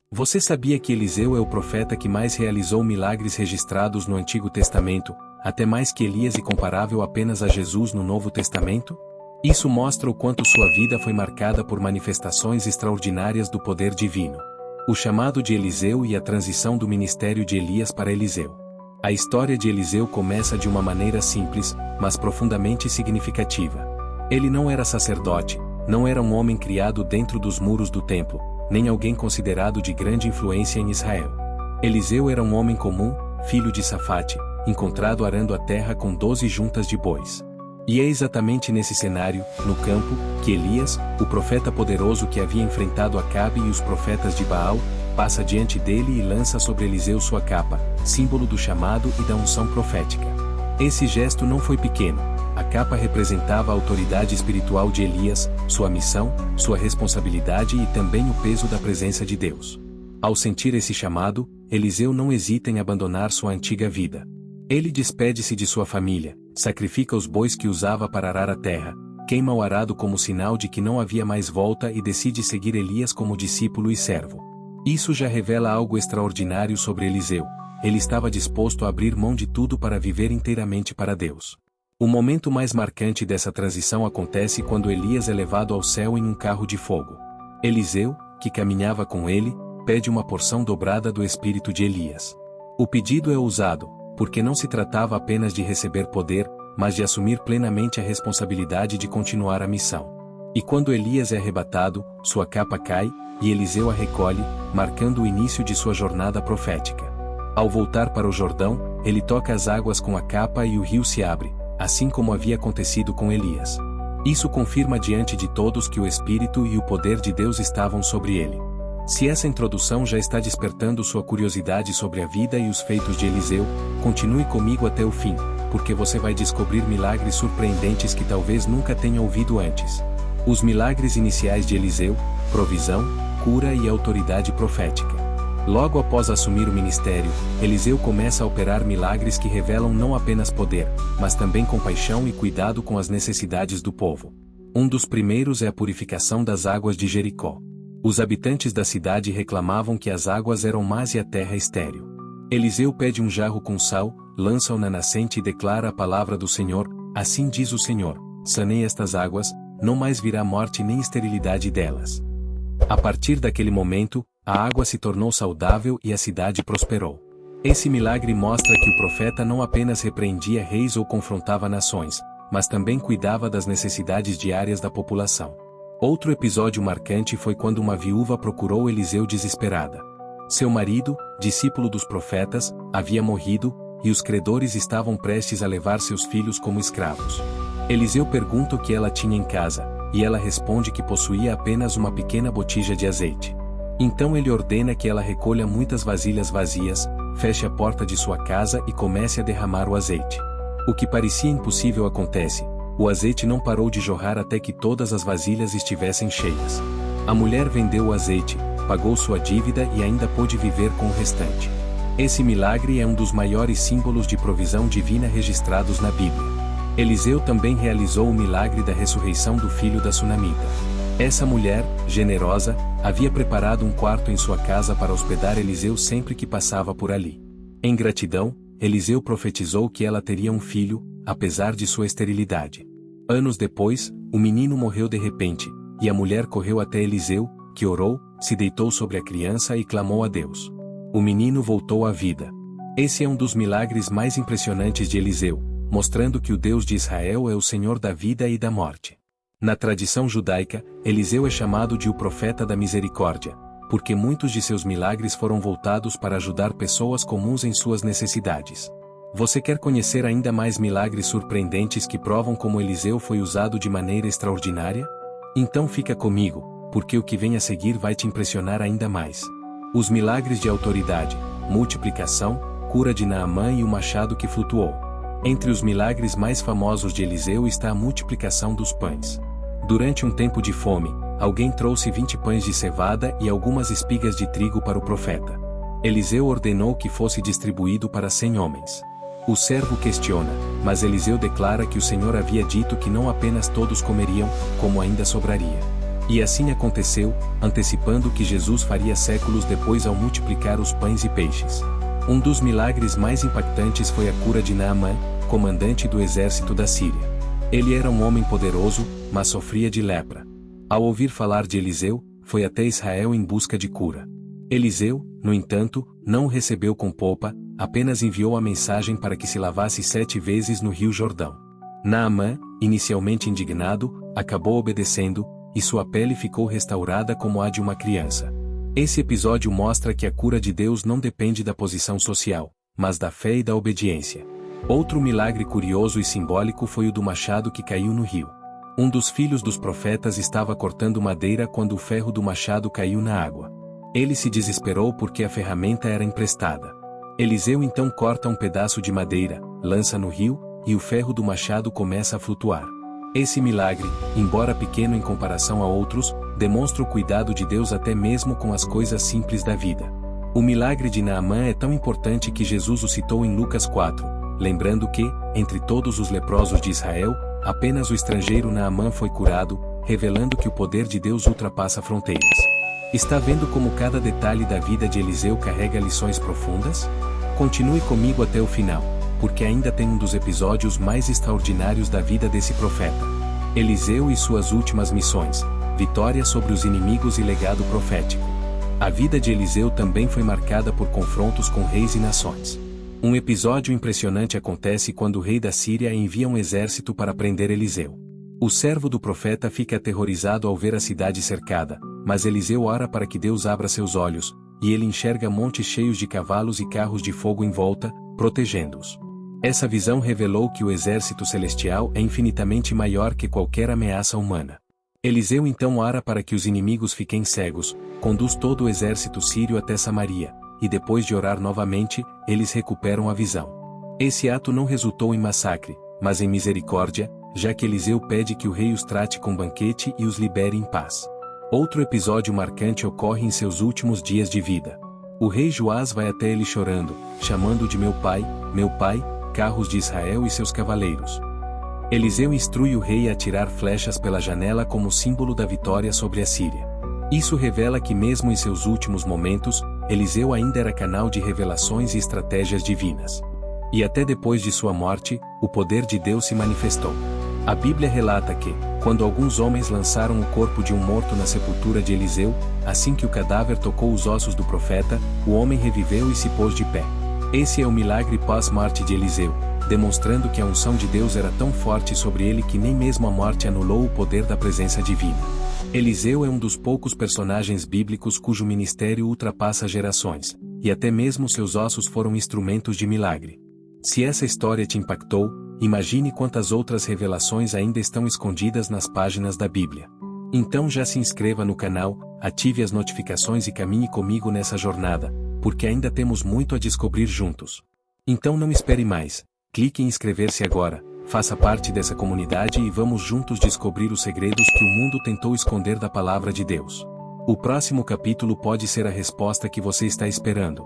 Você sabia que Eliseu é o profeta que mais realizou milagres registrados no Antigo Testamento, até mais que Elias e comparável apenas a Jesus no Novo Testamento? Isso mostra o quanto sua vida foi marcada por manifestações extraordinárias do poder divino. O chamado de Eliseu e a transição do ministério de Elias para Eliseu. A história de Eliseu começa de uma maneira simples, mas profundamente significativa. Ele não era sacerdote, não era um homem criado dentro dos muros do templo, nem alguém considerado de grande influência em Israel. Eliseu era um homem comum, filho de Safate, encontrado arando a terra com 12 juntas de bois. E é exatamente nesse cenário, no campo, que Elias, o profeta poderoso que havia enfrentado Acabe e os profetas de Baal, passa diante dele e lança sobre Eliseu sua capa, símbolo do chamado e da unção profética. Esse gesto não foi pequeno. A capa representava a autoridade espiritual de Elias, sua missão, sua responsabilidade e também o peso da presença de Deus. Ao sentir esse chamado, Eliseu não hesita em abandonar sua antiga vida. Ele despede-se de sua família, sacrifica os bois que usava para arar a terra, queima o arado como sinal de que não havia mais volta e decide seguir Elias como discípulo e servo. Isso já revela algo extraordinário sobre Eliseu. Ele estava disposto a abrir mão de tudo para viver inteiramente para Deus. O momento mais marcante dessa transição acontece quando Elias é levado ao céu em um carro de fogo. Eliseu, que caminhava com ele, pede uma porção dobrada do espírito de Elias. O pedido é ousado, porque não se tratava apenas de receber poder, mas de assumir plenamente a responsabilidade de continuar a missão. E quando Elias é arrebatado, sua capa cai, e Eliseu a recolhe, marcando o início de sua jornada profética. Ao voltar para o Jordão, ele toca as águas com a capa e o rio se abre, assim como havia acontecido com Elias. Isso confirma diante de todos que o Espírito e o poder de Deus estavam sobre ele. Se essa introdução já está despertando sua curiosidade sobre a vida e os feitos de Eliseu, continue comigo até o fim, porque você vai descobrir milagres surpreendentes que talvez nunca tenha ouvido antes. Os milagres iniciais de Eliseu: provisão, cura e autoridade profética. Logo após assumir o ministério, Eliseu começa a operar milagres que revelam não apenas poder, mas também compaixão e cuidado com as necessidades do povo. Um dos primeiros é a purificação das águas de Jericó. Os habitantes da cidade reclamavam que as águas eram más e a terra estéril. Eliseu pede um jarro com sal, lança-o na nascente e declara a palavra do Senhor: assim diz o Senhor, sanei estas águas, não mais virá morte nem esterilidade delas. A partir daquele momento, a água se tornou saudável e a cidade prosperou. Esse milagre mostra que o profeta não apenas repreendia reis ou confrontava nações, mas também cuidava das necessidades diárias da população. Outro episódio marcante foi quando uma viúva procurou Eliseu desesperada. Seu marido, discípulo dos profetas, havia morrido, e os credores estavam prestes a levar seus filhos como escravos. Eliseu pergunta o que ela tinha em casa, e ela responde que possuía apenas uma pequena botija de azeite. Então ele ordena que ela recolha muitas vasilhas vazias, feche a porta de sua casa e comece a derramar o azeite. O que parecia impossível acontece. O azeite não parou de jorrar até que todas as vasilhas estivessem cheias. A mulher vendeu o azeite, pagou sua dívida e ainda pôde viver com o restante. Esse milagre é um dos maiores símbolos de provisão divina registrados na Bíblia. Eliseu também realizou o milagre da ressurreição do filho da sunamita. Essa mulher, generosa, havia preparado um quarto em sua casa para hospedar Eliseu sempre que passava por ali. Em gratidão, Eliseu profetizou que ela teria um filho, apesar de sua esterilidade. Anos depois, o menino morreu de repente, e a mulher correu até Eliseu, que orou, se deitou sobre a criança e clamou a Deus. O menino voltou à vida. Esse é um dos milagres mais impressionantes de Eliseu, mostrando que o Deus de Israel é o Senhor da vida e da morte. Na tradição judaica, Eliseu é chamado de o profeta da misericórdia, porque muitos de seus milagres foram voltados para ajudar pessoas comuns em suas necessidades. Você quer conhecer ainda mais milagres surpreendentes que provam como Eliseu foi usado de maneira extraordinária? Então fica comigo, porque o que vem a seguir vai te impressionar ainda mais. Os milagres de autoridade, multiplicação, cura de Naamã e o machado que flutuou. Entre os milagres mais famosos de Eliseu está a multiplicação dos pães. Durante um tempo de fome, alguém trouxe 20 pães de cevada e algumas espigas de trigo para o profeta. Eliseu ordenou que fosse distribuído para 100 homens. O servo questiona, mas Eliseu declara que o Senhor havia dito que não apenas todos comeriam, como ainda sobraria. E assim aconteceu, antecipando o que Jesus faria séculos depois ao multiplicar os pães e peixes. Um dos milagres mais impactantes foi a cura de Naamã, comandante do exército da Síria. Ele era um homem poderoso, mas sofria de lepra. Ao ouvir falar de Eliseu, foi até Israel em busca de cura. Eliseu, no entanto, não o recebeu com pompa, apenas enviou a mensagem para que se lavasse 7 vezes no rio Jordão. Naamã, inicialmente indignado, acabou obedecendo, e sua pele ficou restaurada como a de uma criança. Esse episódio mostra que a cura de Deus não depende da posição social, mas da fé e da obediência. Outro milagre curioso e simbólico foi o do machado que caiu no rio. Um dos filhos dos profetas estava cortando madeira quando o ferro do machado caiu na água. Ele se desesperou porque a ferramenta era emprestada. Eliseu então corta um pedaço de madeira, lança no rio, e o ferro do machado começa a flutuar. Esse milagre, embora pequeno em comparação a outros, demonstra o cuidado de Deus até mesmo com as coisas simples da vida. O milagre de Naamã é tão importante que Jesus o citou em Lucas 4, lembrando que, entre todos os leprosos de Israel, apenas o estrangeiro Naamã foi curado, revelando que o poder de Deus ultrapassa fronteiras. Está vendo como cada detalhe da vida de Eliseu carrega lições profundas? Continue comigo até o final, porque ainda tem um dos episódios mais extraordinários da vida desse profeta. Eliseu e suas últimas missões, vitória sobre os inimigos e legado profético. A vida de Eliseu também foi marcada por confrontos com reis e nações. Um episódio impressionante acontece quando o rei da Síria envia um exército para prender Eliseu. O servo do profeta fica aterrorizado ao ver a cidade cercada, mas Eliseu ora para que Deus abra seus olhos, e ele enxerga montes cheios de cavalos e carros de fogo em volta, protegendo-os. Essa visão revelou que o exército celestial é infinitamente maior que qualquer ameaça humana. Eliseu então ora para que os inimigos fiquem cegos, conduz todo o exército sírio até Samaria, e depois de orar novamente, eles recuperam a visão. Esse ato não resultou em massacre, mas em misericórdia, já que Eliseu pede que o rei os trate com banquete e os libere em paz. Outro episódio marcante ocorre em seus últimos dias de vida. O rei Joás vai até ele chorando, chamando de meu pai, carros de Israel e seus cavaleiros. Eliseu instrui o rei a atirar flechas pela janela como símbolo da vitória sobre a Síria. Isso revela que mesmo em seus últimos momentos, Eliseu ainda era canal de revelações e estratégias divinas. E até depois de sua morte, o poder de Deus se manifestou. A Bíblia relata que, quando alguns homens lançaram o corpo de um morto na sepultura de Eliseu, assim que o cadáver tocou os ossos do profeta, o homem reviveu e se pôs de pé. Esse é o milagre pós-morte de Eliseu, demonstrando que a unção de Deus era tão forte sobre ele que nem mesmo a morte anulou o poder da presença divina. Eliseu é um dos poucos personagens bíblicos cujo ministério ultrapassa gerações, e até mesmo seus ossos foram instrumentos de milagre. Se essa história te impactou, imagine quantas outras revelações ainda estão escondidas nas páginas da Bíblia. Então já se inscreva no canal, ative as notificações e caminhe comigo nessa jornada, porque ainda temos muito a descobrir juntos. Então não espere mais, clique em inscrever-se agora, faça parte dessa comunidade e vamos juntos descobrir os segredos que o mundo tentou esconder da palavra de Deus. O próximo capítulo pode ser a resposta que você está esperando.